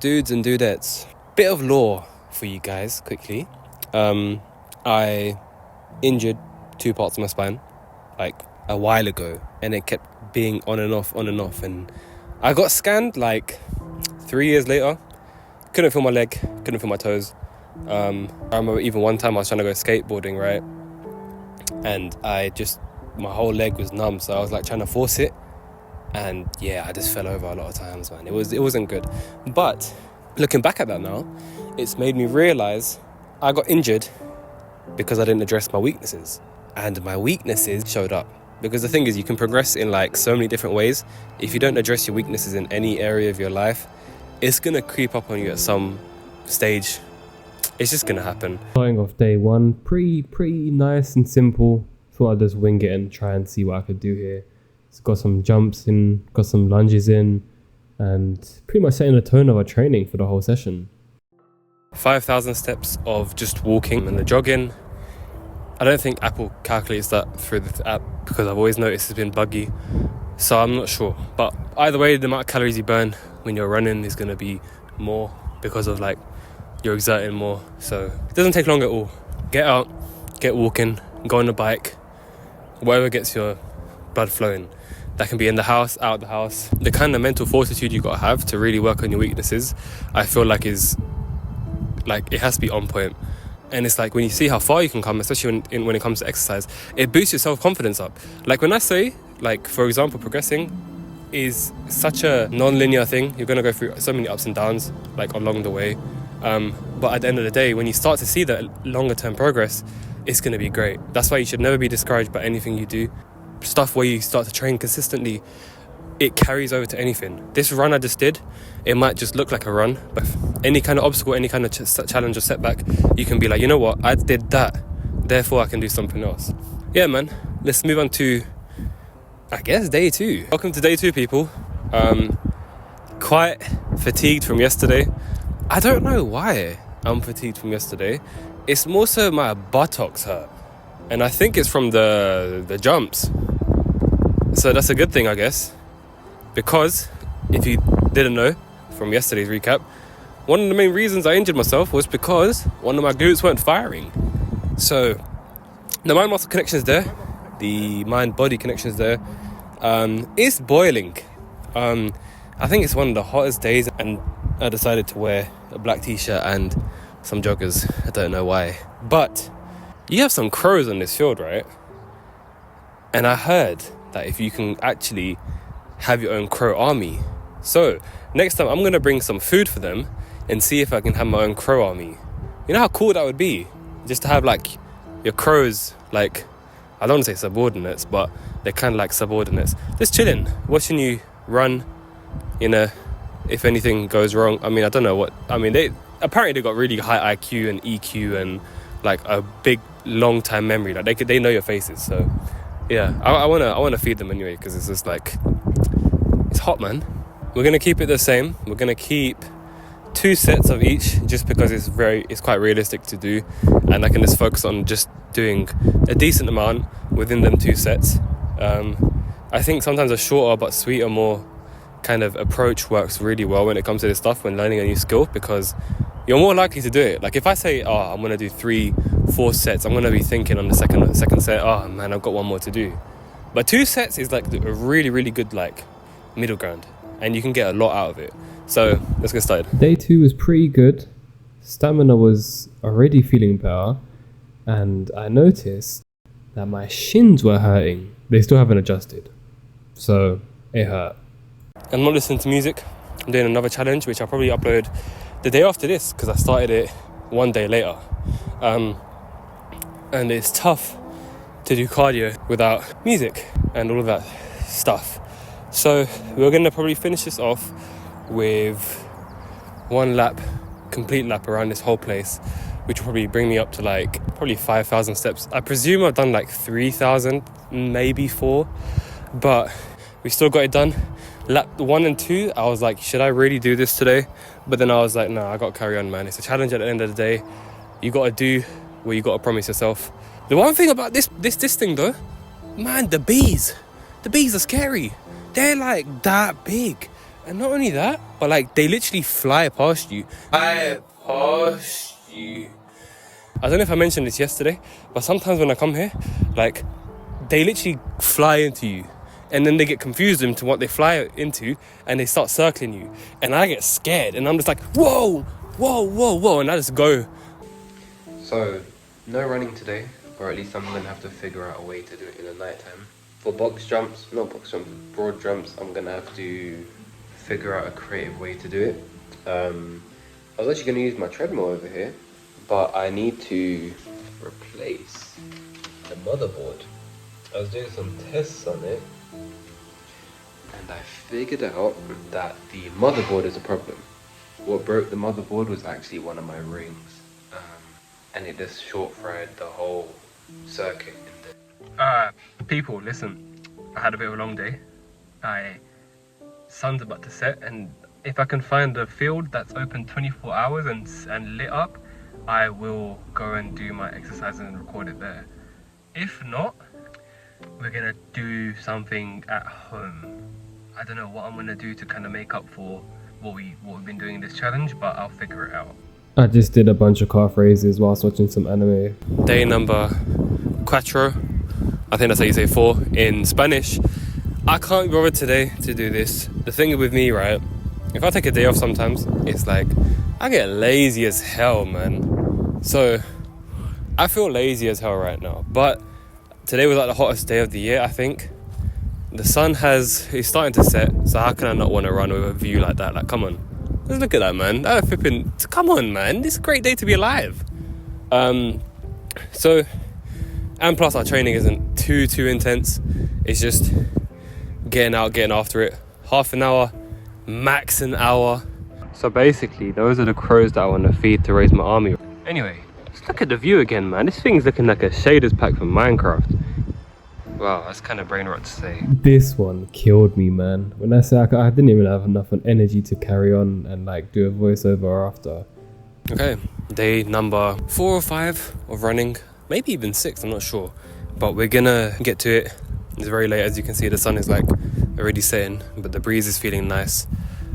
Dudes and dudettes, bit of lore for you guys quickly. I injured 2 parts of my spine like a while ago, and it kept being on and off, and I got scanned like 3 years later. Couldn't feel my leg, couldn't feel my toes. I remember even one time I was trying to go skateboarding, right? And my whole leg was numb, so I was like trying to force it. And yeah, I just fell over a lot of times, man. It wasn't good. But looking back at that now, it's made me realise I got injured because I didn't address my weaknesses. And my weaknesses showed up. Because the thing is, you can progress in like so many different ways. If you don't address your weaknesses in any area of your life, it's going to creep up on you at some stage. It's just going to happen. Starting off day one, pretty nice and simple. Thought I'd just wing it and try and see what I could do here. So got some jumps in, got some lunges in, and pretty much setting the tone of our training for the whole session. 5,000 steps of just walking and the jogging. I don't think Apple calculates that through the app because I've always noticed it's been buggy. So I'm not sure. But either way, the amount of calories you burn when you're running is going to be more because of like you're exerting more. So it doesn't take long at all. Get out, get walking, go on a bike, whatever gets your blood flowing. That can be in the house, out the house. The kind of mental fortitude you got to have to really work on your weaknesses, I feel like is like it has to be on point. And it's like when you see how far you can come, especially when it comes to exercise, it boosts your self-confidence up. Like when I say, like for example, progressing is such a non-linear thing. You're going to go through so many ups and downs like along the way. But at the end of the day, when you start to see that longer term progress, it's going to be great. That's why you should never be discouraged by anything you do. Stuff where you start to train consistently, it carries over to anything. This run I just did, it might just look like a run, but any kind of obstacle, any kind of challenge or setback, you can be like, you know what, I did that, therefore I can do something else. Yeah, man, let's move on to, I guess, day 2. Welcome to day 2, people. Quite fatigued from yesterday. I don't know why I'm fatigued from yesterday. It's more so my buttocks hurt. And I think it's from the jumps. So that's a good thing, I guess. Because, if you didn't know from yesterday's recap, one of the main reasons I injured myself was because one of my glutes weren't firing. So, the mind-muscle connection is there. The mind-body connection is there. It's boiling. I think it's one of the hottest days, and I decided to wear a black t-shirt and some joggers. I don't know why. But you have some crows on this field, right? And I heard that if you can actually have your own crow army. So next time I'm going to bring some food for them and see if I can have my own crow army. You know how cool that would be? Just to have like your crows, like, I don't want to say subordinates, but they're kind of like subordinates. Just chilling, watching you run, you know, if anything goes wrong. I mean, I don't know what, I mean, they got really high IQ and EQ and like a big long time memory. Like they know your faces. So yeah, I wanna feed them anyway, because it's just like, it's hot, man. We're gonna keep it the same. We're gonna keep 2 sets of each, just because it's quite realistic to do, and I can just focus on just doing a decent amount within them 2 sets. I think sometimes a shorter but sweeter, more kind of approach works really well when it comes to this stuff, when learning a new skill, because you're more likely to do it. Like if I say, I'm gonna do 3-4 sets, I'm gonna be thinking on the second set, man, I've got 1 more to do. But 2 sets is like a really, really good like middle ground, and you can get a lot out of it. So let's get started. Day 2 was pretty good. Stamina was already feeling better, and I noticed that my shins were hurting. They still haven't adjusted, so it hurt. I'm not listening to music. I'm doing another challenge, which I'll probably upload the day after this, because I started it 1 day later. And it's tough to do cardio without music and all of that stuff. So we're going to probably finish this off with 1 complete lap around this whole place, which will probably bring me up to like probably 5,000 steps. I presume I've done like 3,000, maybe 4, but we still got it done. Lap 1 and 2, I was like, should I really do this today? But then I was like, no, I got to carry on, man. It's a challenge at the end of the day. You got to do what you got to promise yourself. The one thing about this thing though, man, the bees are scary. They're like that big. And not only that, but like they literally fly past you. I don't know if I mentioned this yesterday, but sometimes when I come here, like they literally fly into you. And then they get confused into what they fly into and they start circling you. And I get scared and I'm just like, whoa, whoa, whoa, whoa. And I just go. So, no running today, or at least I'm going to have to figure out a way to do it in the nighttime. For broad jumps, I'm going to have to figure out a creative way to do it. I was actually going to use my treadmill over here, but I need to replace the motherboard. I was doing some tests on it, and I figured out that the motherboard is a problem. What broke the motherboard was actually one of my rings, and it just short fried the whole circuit in there. People, listen, I had a bit of a long day. Sun's about to set, and if I can find a field that's open 24 hours and lit up, I will go and do my exercises and record it there. If not, we're gonna do something at home. I don't know what I'm gonna do to kind of make up for what we've been doing in this challenge, but I'll figure it out. I just did a bunch of calf raises whilst watching some anime. Day number cuatro, I think that's how you say 4 in Spanish. I can't be bothered today to do this. The thing with me, right, if I take a day off sometimes, it's like I get lazy as hell, man. So I feel lazy as hell right now, but today was like the hottest day of the year, I think. The sun is starting to set, so how can I not want to run with a view like that? Like, come on. Just look at that, man. Come on, man. This is a great day to be alive. So, and plus our training isn't too intense. It's just getting out, getting after it. Half an hour, max an hour. So basically, those are the crows that I want to feed to raise my army. Anyway, just look at the view again, man. This thing's looking like a shaders pack from Minecraft. Wow, that's kind of brain rot to say. This one killed me, man. When I say I didn't even have enough energy to carry on and like do a voiceover after. Okay, day number 4 or 5 of running, maybe even 6, I'm not sure. But we're gonna get to it. It's very late, as you can see. The sun is like already setting, but the breeze is feeling nice.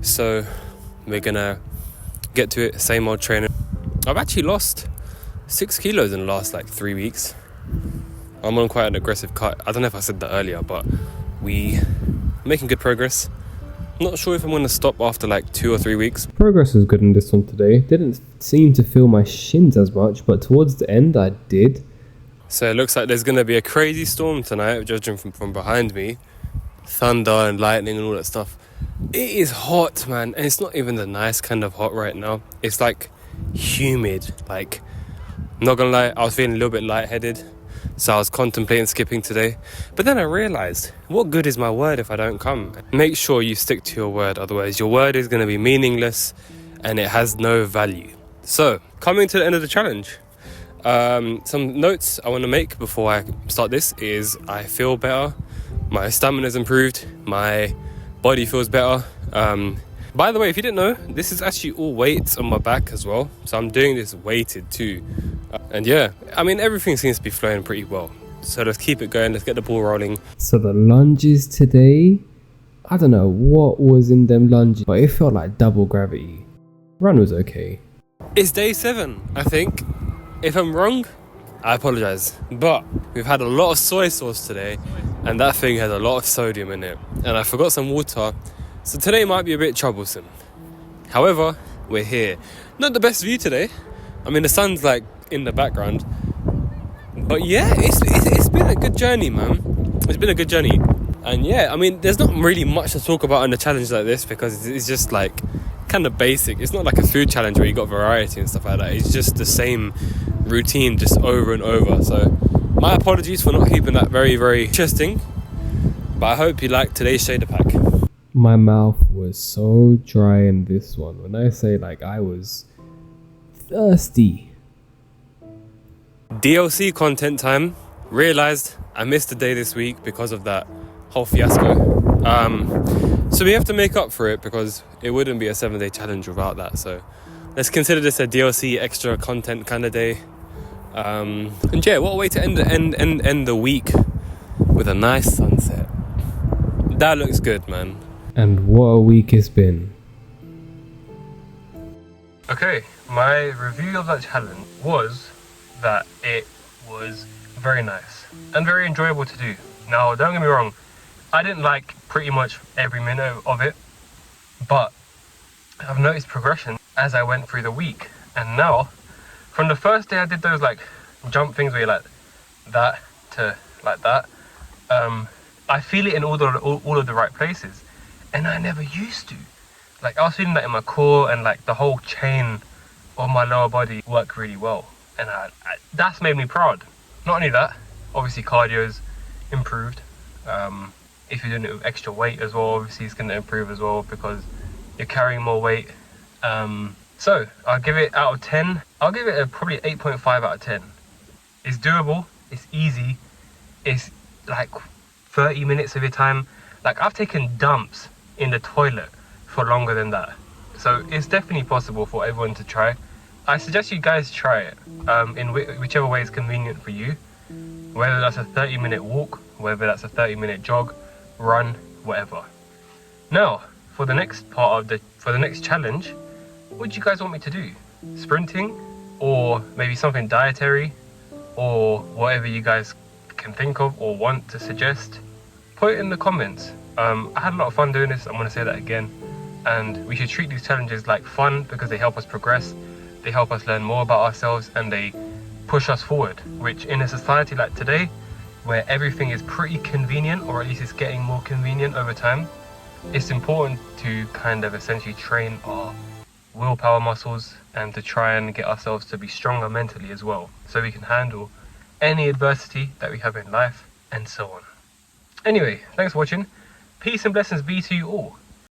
So we're gonna get to it. Same old training. I've actually lost 6 kilos in the last like 3 weeks. I'm on quite an aggressive cut. I don't know if I said that earlier, but we're making good progress. Not sure if I'm going to stop after like 2 or 3 weeks. Progress was good in this one today. Didn't seem to feel my shins as much, but towards the end I did. So it looks like there's going to be a crazy storm tonight, judging from behind me. Thunder and lightning and all that stuff. It is hot, man, and it's not even the nice kind of hot right now. It's like humid. Like, not gonna lie, I was feeling a little bit lightheaded. So I was contemplating skipping today. But then I realised, what good is my word if I don't come? Make sure you stick to your word, otherwise your word is going to be meaningless and it has no value. So, coming to the end of the challenge. Some notes I want to make before I start this is I feel better. My stamina's improved. My body feels better. By the way, if you didn't know, this is actually all weights on my back as well. So I'm doing this weighted too. And yeah, I mean, everything seems to be flowing pretty well. So let's keep it going. Let's get the ball rolling. So the lunges today, I don't know what was in them lunges, but it felt like double gravity. Run was okay. It's day 7, I think. If I'm wrong, I apologize. But we've had a lot of soy sauce today, and that thing has a lot of sodium in it. And I forgot some water. So today might be a bit troublesome. However, we're here. Not the best view today. I mean, the sun's like in the background. But yeah, it's been a good journey, man. It's been a good journey. And yeah, I mean, there's not really much to talk about in a challenge like this because it's just like kind of basic. It's not like a food challenge where you got variety and stuff like that. It's just the same routine just over and over. So my apologies for not keeping that very, very interesting. But I hope you liked today's shader pack. My mouth was so dry in this one. When I say like I was thirsty. DLC content time. Realised I missed a day this week because of that whole fiasco. So we have to make up for it because it wouldn't be a 7-day challenge without that. So let's consider this a DLC extra content kind of day. And yeah, what a way to end the week with a nice sunset. That looks good, man. And what a week it's been. Okay, my review of that challenge was that it was very nice and very enjoyable to do. Now, don't get me wrong, I didn't like pretty much every minute of it, but I've noticed progression as I went through the week. And now, from the first day I did those like jump things where you're like that to like that, I feel it in all of the right places, and I never used to. Like, I was feeling that in my core, and like the whole chain of my lower body worked really well, and that's made me proud. Not only that, obviously cardio's improved. If you're doing it with extra weight as well, obviously it's going to improve as well because you're carrying more weight. So I'll give it out of 10. I'll give it probably 8.5 out of 10. It's doable, it's easy, it's like 30 minutes of your time. Like, I've taken dumps in the toilet for longer than that. So it's definitely possible for everyone to try. I suggest you guys try it in whichever way is convenient for you. Whether that's a 30-minute walk, whether that's a 30-minute jog, run, whatever. Now, for the next for the next challenge, what do you guys want me to do? Sprinting, or maybe something dietary, or whatever you guys can think of or want to suggest? Put it in the comments. I had a lot of fun doing this, I'm going to say that again, and we should treat these challenges like fun because they help us progress, they help us learn more about ourselves, and they push us forward, which in a society like today, where everything is pretty convenient, or at least it's getting more convenient over time, it's important to kind of essentially train our willpower muscles and to try and get ourselves to be stronger mentally as well, so we can handle any adversity that we have in life and so on. Anyway, thanks for watching. Peace and blessings be to you all.